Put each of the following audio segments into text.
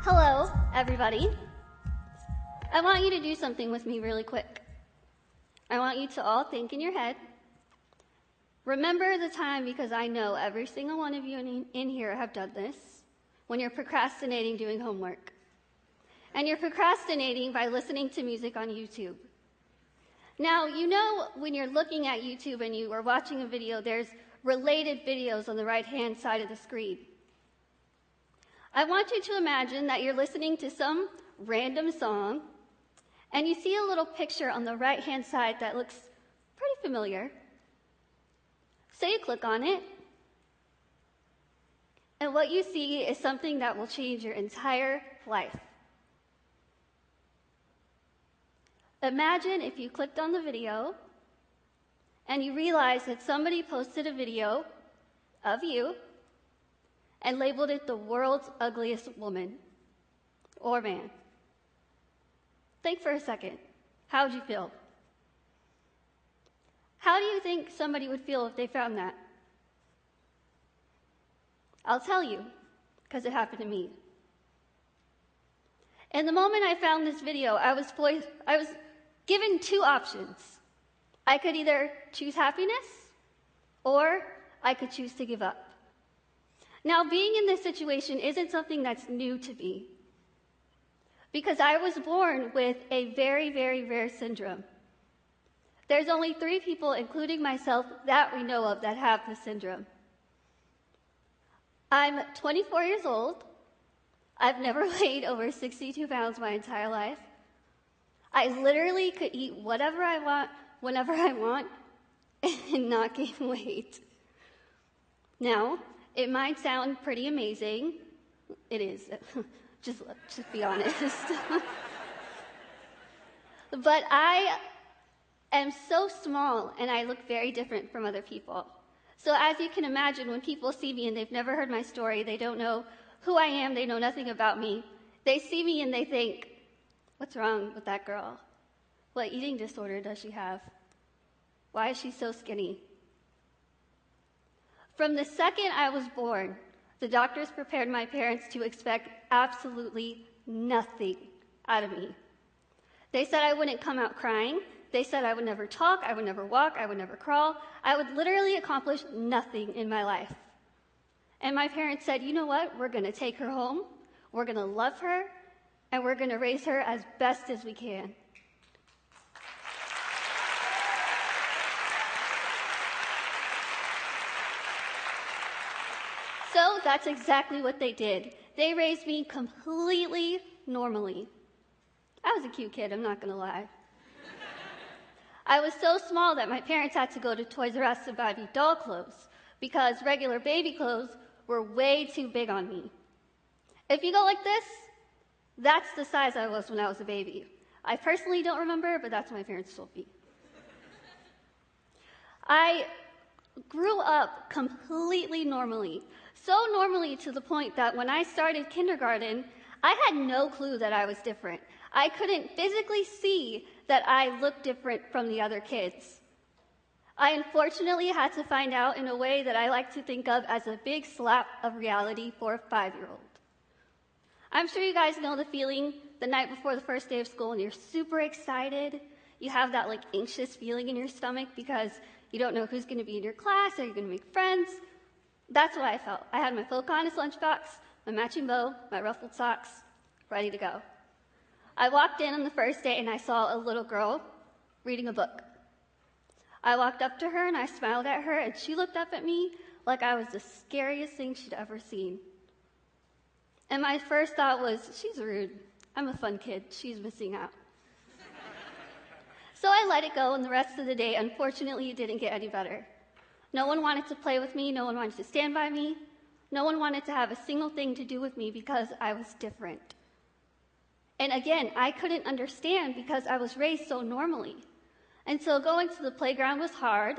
Hello, everybody. I want you to do something with me really quick. I want you to all think in your head. Remember the time, because I know every single one of you in here have done this, when you're procrastinating doing homework. And you're procrastinating by listening to music on YouTube. Now, you know when you're looking at YouTube and you are watching a video, there's related videos on the right-hand side of the screen. I want you to imagine that you're listening to some random song, and you see a little picture on the right-hand side that looks pretty familiar. So you click on it, and what you see is something that will change your entire life. Imagine if you clicked on the video, and you realized that somebody posted a video of you and labeled it the world's ugliest woman or man. Think for a second. How would you feel? How do you think somebody would feel if they found that? I'll tell you, because it happened to me. And the moment I found this video, I was given two options. I could either choose happiness, or I could choose to give up. Now, being in this situation isn't something that's new to me, because I was born with a very, very rare syndrome. There's only 3 people, including myself, that we know of that have this syndrome. I'm 24 years old. I've never weighed over 62 pounds my entire life. I literally could eat whatever I want, whenever I want, and not gain weight. Now, it might sound pretty amazing. It is. Just be honest. But I am so small, and I look very different from other people. So as you can imagine, when people see me and they've never heard my story, they don't know who I am, they know nothing about me, they see me and they think, what's wrong with that girl? What eating disorder does she have? Why is she so skinny? From the second I was born, the doctors prepared my parents to expect absolutely nothing out of me. They said I wouldn't come out crying. They said I would never talk, I would never walk, I would never crawl. I would literally accomplish nothing in my life. And my parents said, you know what? We're going to take her home, we're going to love her, and we're going to raise her as best as we can. So that's exactly what they did. They raised me completely normally. I was a cute kid, I'm not going to lie. I was so small that my parents had to go to Toys R Us to buy me doll clothes because regular baby clothes were way too big on me. If you go like this, that's the size I was when I was a baby. I personally don't remember, but that's what my parents told me. I grew up completely normally, so normally to the point that when I started kindergarten, I had no clue that I was different. I couldn't physically see that I looked different from the other kids. I unfortunately had to find out in a way that I like to think of as a big slap of reality for a 5-year-old. I'm sure you guys know the feeling the night before the first day of school and you're super excited. You have that anxious feeling in your stomach because you don't know who's going to be in your class, are you going to make friends? That's what I felt. I had my Pocahontas lunchbox, my matching bow, my ruffled socks, ready to go. I walked in on the first day and I saw a little girl reading a book. I walked up to her and I smiled at her and she looked up at me like I was the scariest thing she'd ever seen. And my first thought was, she's rude. I'm a fun kid. She's missing out. So I let it go, and the rest of the day, unfortunately, it didn't get any better. No one wanted to play with me. No one wanted to stand by me. No one wanted to have a single thing to do with me because I was different. And again, I couldn't understand because I was raised so normally. And so going to the playground was hard.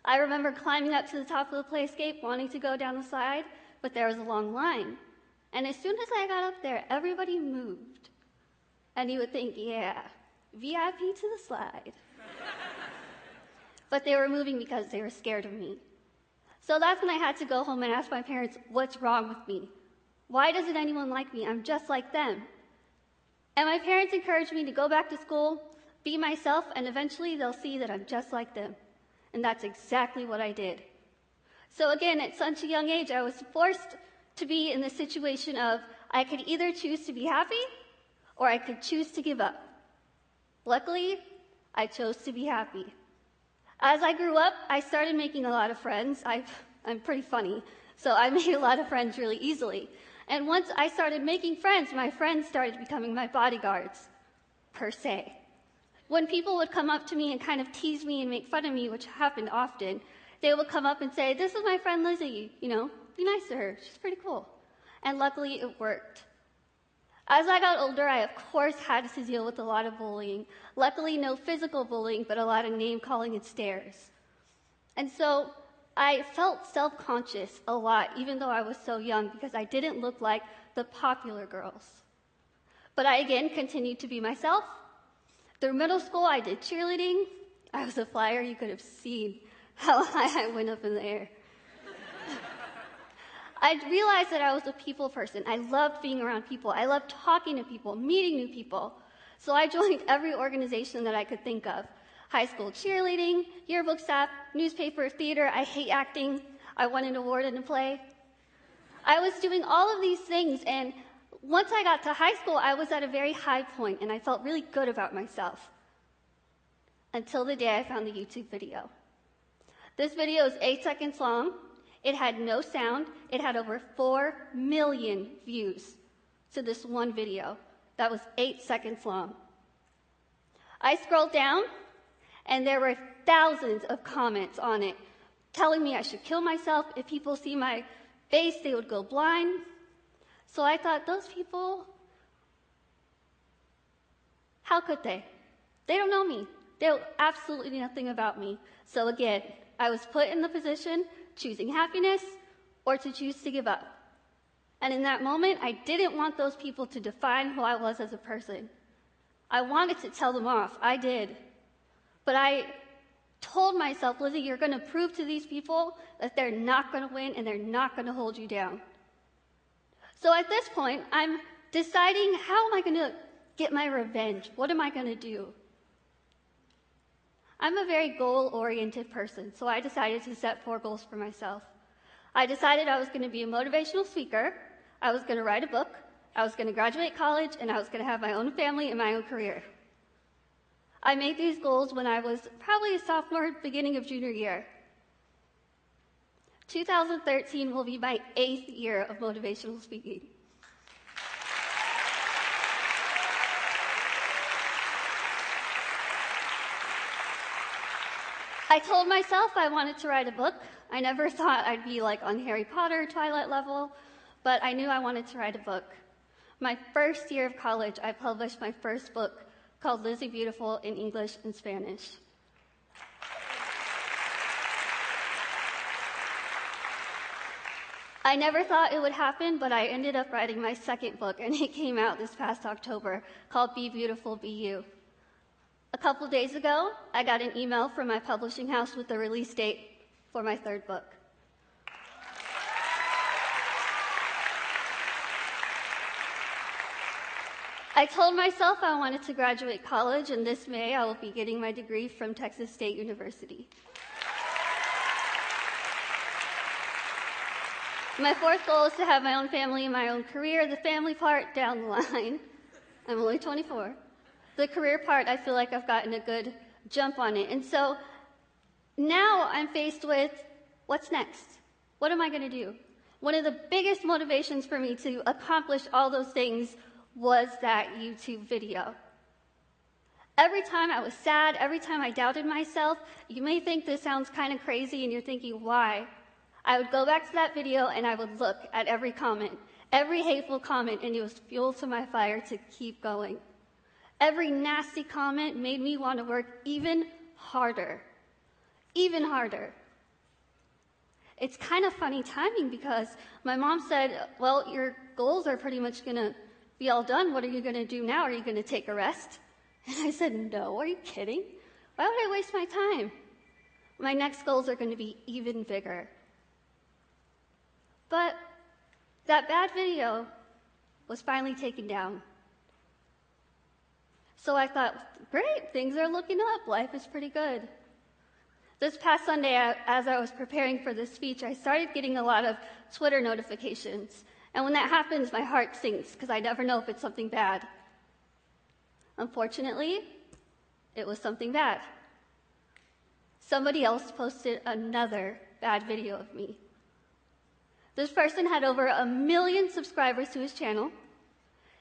I remember climbing up to the top of the playscape, wanting to go down the slide, but there was a long line. And as soon as I got up there, everybody moved. And you would think, yeah, VIP to the slide. But they were moving because they were scared of me. So that's when I had to go home and ask my parents, what's wrong with me? Why doesn't anyone like me? I'm just like them. And my parents encouraged me to go back to school, be myself, and eventually they'll see that I'm just like them. And that's exactly what I did. So again, at such a young age, I was forced to be in the situation of I could either choose to be happy or I could choose to give up. Luckily, I chose to be happy. As I grew up, I started making a lot of friends. I'm pretty funny, so I made a lot of friends really easily. And once I started making friends, my friends started becoming my bodyguards, per se. When people would come up to me and kind of tease me and make fun of me, which happened often, they would come up and say, "This is my friend Lizzie, be nice to her, she's pretty cool." And luckily it worked. As I got older, I of course had to deal with a lot of bullying. Luckily, no physical bullying, but a lot of name-calling and stares. And so I felt self-conscious a lot, even though I was so young, because I didn't look like the popular girls. But I again continued to be myself. Through middle school, I did cheerleading. I was a flyer. You could have seen how high I went up in the air. I realized that I was a people person. I loved being around people. I loved talking to people, meeting new people. So I joined every organization that I could think of. High school cheerleading, yearbook staff, newspaper, theater. I hate acting. I won an award in a play. I was doing all of these things, and once I got to high school, I was at a very high point, and I felt really good about myself. Until the day I found the YouTube video. This video is 8 seconds long. It had no sound. It had over 4 million views to this one video that was 8 seconds long. I scrolled down, and there were thousands of comments on it telling me I should kill myself. If people see my face, they would go blind. So I thought, those people, how could they? They don't know me. They know absolutely nothing about me. So again, I was put in the position choosing happiness or to choose to give up. And in that moment, I didn't want those people to define who I was as a person. I wanted to tell them off. I did. But I told myself, Lizzie, you're going to prove to these people that they're not going to win and they're not going to hold you down. So at this point, I'm deciding, how am I going to get my revenge? What am I going to do? I'm a very goal-oriented person, so I decided to set 4 goals for myself. I decided I was going to be a motivational speaker, I was going to write a book, I was going to graduate college, and I was going to have my own family and my own career. I made these goals when I was probably a sophomore, beginning of junior year. 2013 will be my 8th year of motivational speaking. I told myself I wanted to write a book. I never thought I'd be like on Harry Potter, Twilight level, but I knew I wanted to write a book. My first year of college, I published my first book called Lizzie Beautiful in English and Spanish. I never thought it would happen, but I ended up writing my second book, and it came out this past October, called Be Beautiful, Be You. A couple days ago, I got an email from my publishing house with the release date for my 3rd book. I told myself I wanted to graduate college, and this May I will be getting my degree from Texas State University. My 4th goal is to have my own family and my own career. The family part, down the line. I'm only 24. The career part, I feel like I've gotten a good jump on it. And so now I'm faced with, what's next? What am I going to do? One of the biggest motivations for me to accomplish all those things was that YouTube video. Every time I was sad, every time I doubted myself, you may think this sounds kind of crazy and you're thinking, why? I would go back to that video and I would look at every comment, every hateful comment, and it was fuel to my fire to keep going. Every nasty comment made me want to work even harder. Even harder. It's kind of funny timing because my mom said, well, your goals are pretty much going to be all done. What are you going to do now? Are you going to take a rest? And I said, no, are you kidding? Why would I waste my time? My next goals are going to be even bigger. But that bad video was finally taken down. So I thought, great, things are looking up. Life is pretty good. This past Sunday, as I was preparing for this speech, I started getting a lot of Twitter notifications. And when that happens, my heart sinks because I never know if it's something bad. Unfortunately, it was something bad. Somebody else posted another bad video of me. This person had over 1 million subscribers to his channel.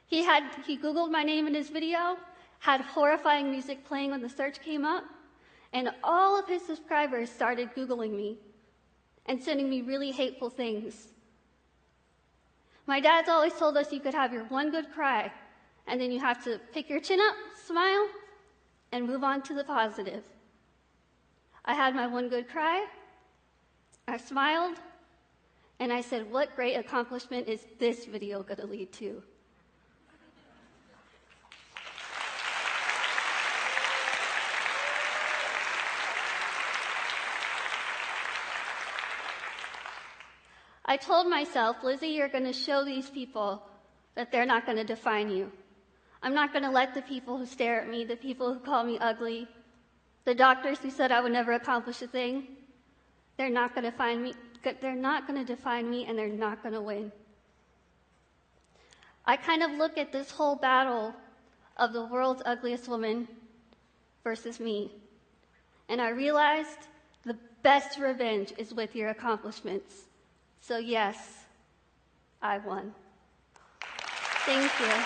He Googled my name in his video, had horrifying music playing when the search came up, and all of his subscribers started Googling me and sending me really hateful things. My dad's always told us you could have your one good cry, and then you have to pick your chin up, smile, and move on to the positive. I had my one good cry, I smiled, and I said, what great accomplishment is this video going to lead to? I told myself, Lizzie, you're going to show these people that they're not going to define you. I'm not going to let the people who stare at me, the people who call me ugly, the doctors who said I would never accomplish a thing, they're not going to define me, and they're not going to win. I kind of look at this whole battle of the world's ugliest woman versus me, and I realized the best revenge is with your accomplishments. So yes, I won. Thank you.